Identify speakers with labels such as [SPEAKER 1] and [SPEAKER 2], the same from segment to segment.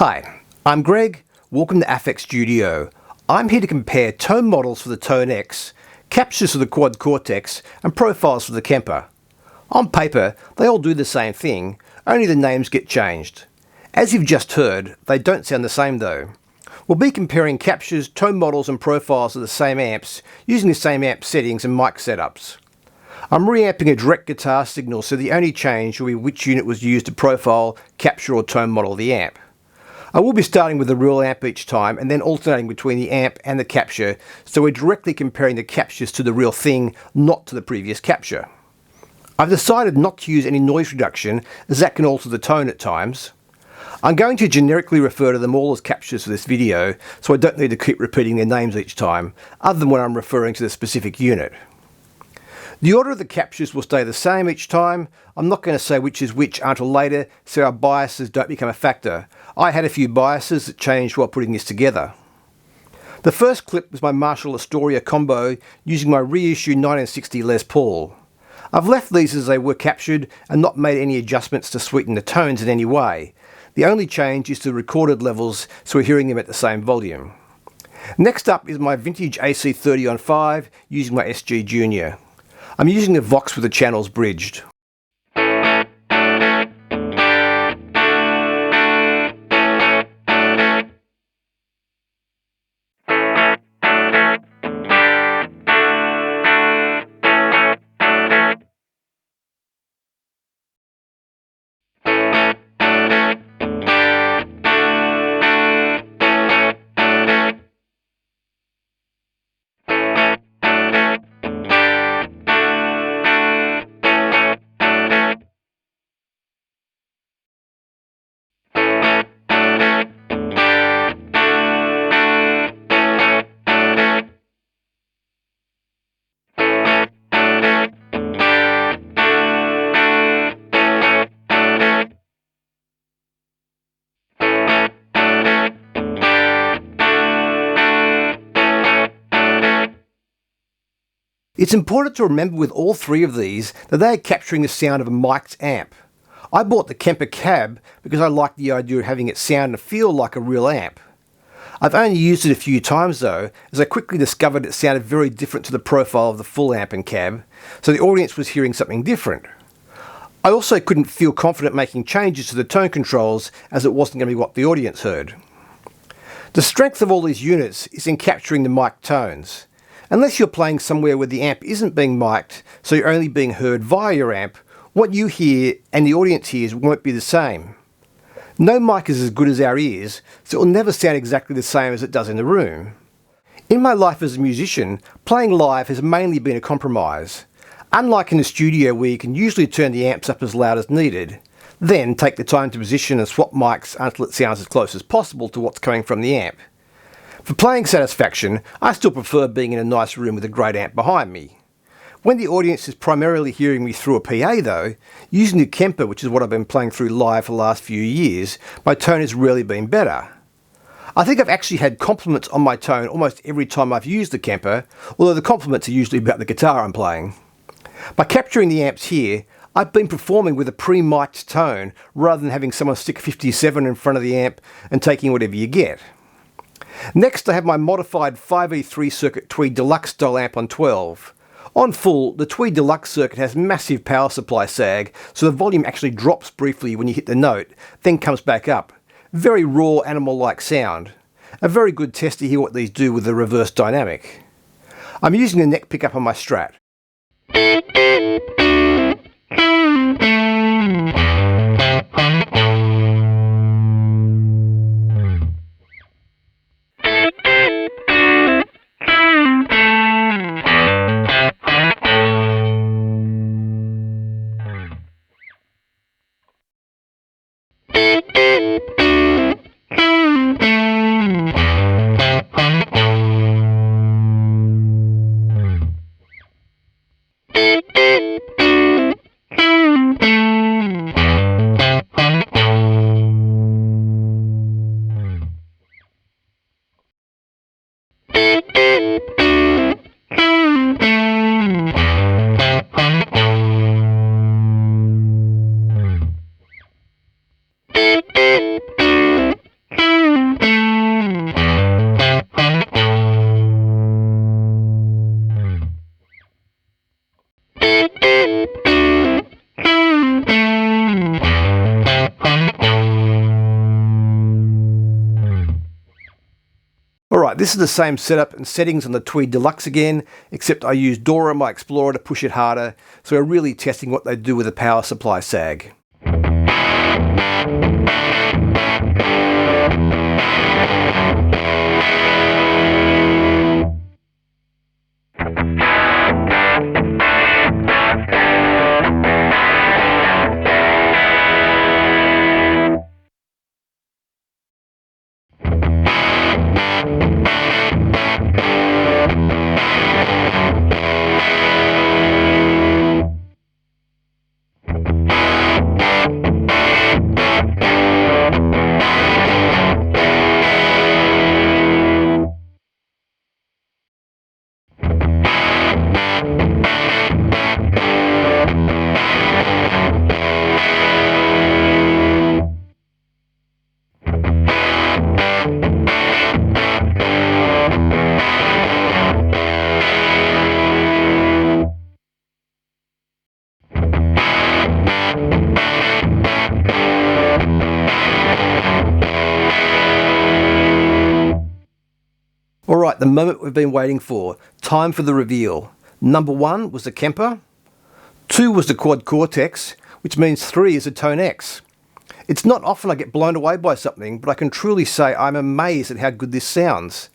[SPEAKER 1] Hi, I'm Greg. Welcome to Affect Studio. I'm here to compare tone models for the ToneX, captures for the Quad Cortex, and profiles for the Kemper. On paper, they all do the same thing, only the names get changed. As you've just heard, they don't sound the same though. We'll be comparing captures, tone models and profiles of the same amps using the same amp settings and mic setups. I'm reamping a direct guitar signal, so the only change will be which unit was used to profile, capture or tone model the amp. I will be starting with the real amp each time and then alternating between the amp and the capture, so we're directly comparing the captures to the real thing, not to the previous capture. I've decided not to use any noise reduction, as that can alter the tone at times. I'm going to generically refer to them all as captures for this video, so I don't need to keep repeating their names each time, other than when I'm referring to the specific unit. The order of the captures will stay the same each time. I'm not going to say which is which until later, so our biases don't become a factor. I had a few biases that changed while putting this together. The first clip was my Marshall Astoria combo using my reissue 1960 Les Paul. I've left these as they were captured and not made any adjustments to sweeten the tones in any way. The only change is to the recorded levels, so we're hearing them at the same volume. Next up is my vintage AC30 on 5 using my SG Junior. I'm using the Vox with the channels bridged. It's important to remember with all three of these that they are capturing the sound of a mic'd amp. I bought the Kemper cab because I like the idea of having it sound and feel like a real amp. I've only used it a few times though, as I quickly discovered it sounded very different to the profile of the full amp and cab, so the audience was hearing something different. I also couldn't feel confident making changes to the tone controls, as it wasn't going to be what the audience heard. The strength of all these units is in capturing the mic tones. Unless you're playing somewhere where the amp isn't being mic'd, so you're only being heard via your amp, what you hear and the audience hears won't be the same. No mic is as good as our ears, so it will never sound exactly the same as it does in the room. In my life as a musician, playing live has mainly been a compromise. Unlike in the studio where you can usually turn the amps up as loud as needed, then take the time to position and swap mics until it sounds as close as possible to what's coming from the amp. For playing satisfaction, I still prefer being in a nice room with a great amp behind me. When the audience is primarily hearing me through a PA though, using the Kemper, which is what I've been playing through live for the last few years, my tone has really been better. I think I've actually had compliments on my tone almost every time I've used the Kemper, although the compliments are usually about the guitar I'm playing. By capturing the amps here, I've been performing with a pre-mic'd tone rather than having someone stick 57 in front of the amp and taking whatever you get. Next, I have my modified 5E3 circuit Tweed Deluxe style amp on 12. On full, the Tweed Deluxe circuit has massive power supply sag, so the volume actually drops briefly when you hit the note, then comes back up. Very raw, animal-like sound. A very good test to hear what these do with the reverse dynamic. I'm using the neck pickup on my Strat. this is the same setup and settings on the Tweed Deluxe again, except I used Dora, my Explorer, to push it harder, so we're really testing what they do with the power supply sag. Alright, the moment we've been waiting for. Time for the reveal. Number 1 was the Kemper. 2 was the Quad Cortex, which means 3 is a ToneX. It's not often I get blown away by something, but I can truly say I'm amazed at how good this sounds.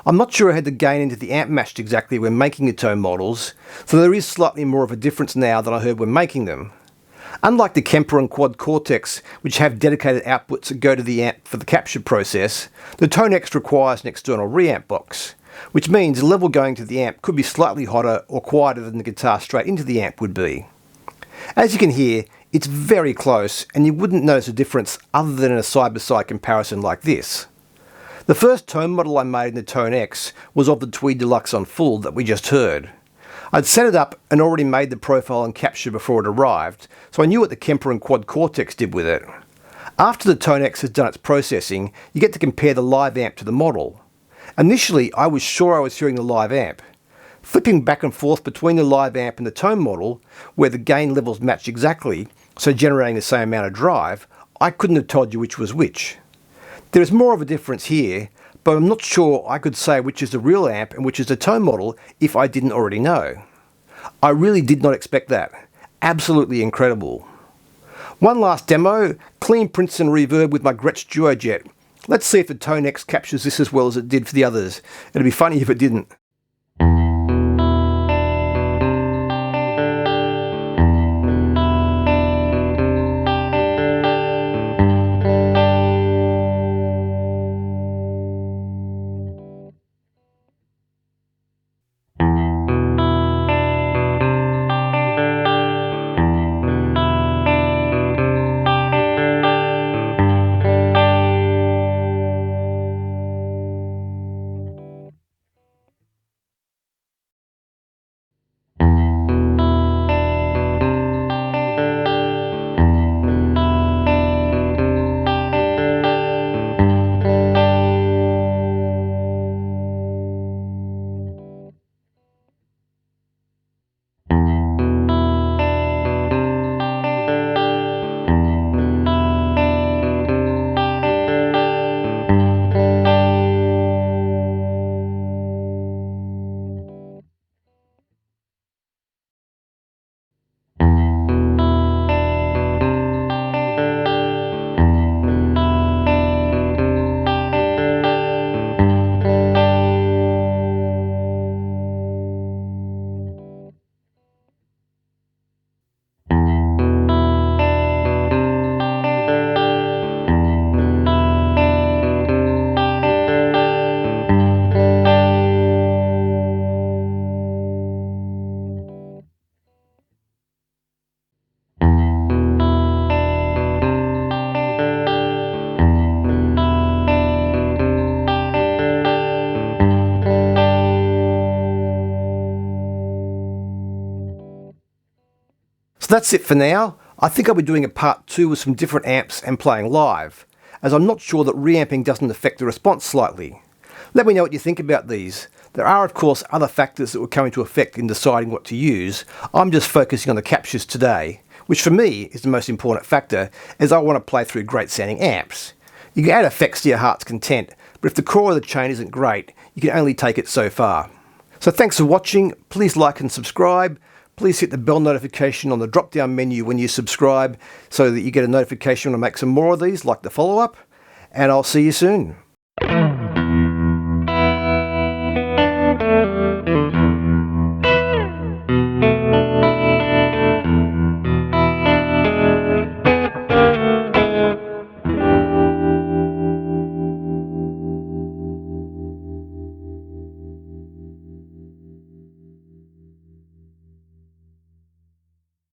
[SPEAKER 1] I'm not sure I had the gain into the amp matched exactly when making the tone models, so there is slightly more of a difference now than I heard when making them. Unlike the Kemper and Quad Cortex, which have dedicated outputs that go to the amp for the capture process, the ToneX requires an external reamp box, which means the level going to the amp could be slightly hotter or quieter than the guitar straight into the amp would be. As you can hear, it's very close and you wouldn't notice a difference other than in a side-by-side comparison like this. The first tone model I made in the ToneX was of the Tweed Deluxe on full that we just heard. I'd set it up and already made the profile and capture before it arrived, so I knew what the Kemper and Quad Cortex did with it. After the ToneX has done its processing, you get to compare the live amp to the model. Initially, I was sure I was hearing the live amp. Flipping back and forth between the live amp and the tone model, where the gain levels matched exactly, so generating the same amount of drive, I couldn't have told you which was which. There is more of a difference here, but I'm not sure I could say which is the real amp and which is the tone model if I didn't already know. I really did not expect that. Absolutely incredible. One last demo, clean Princeton Reverb with my Gretsch Duo Jet. Let's see if the ToneX captures this as well as it did for the others. It'd be funny if it didn't. So that's it for now. I think I'll be doing a part 2 with some different amps and playing live, as I'm not sure that reamping doesn't affect the response slightly. Let me know what you think about these. There are of course other factors that will come into effect in deciding what to use. I'm just focusing on the captures today, which for me is the most important factor, as I want to play through great sounding amps. You can add effects to your heart's content, but if the core of the chain isn't great, you can only take it so far. So thanks for watching. Please like and subscribe. Please hit the bell notification on the drop down menu when you subscribe so that you get a notification when I make some more of these, like the follow-up. And I'll see you soon.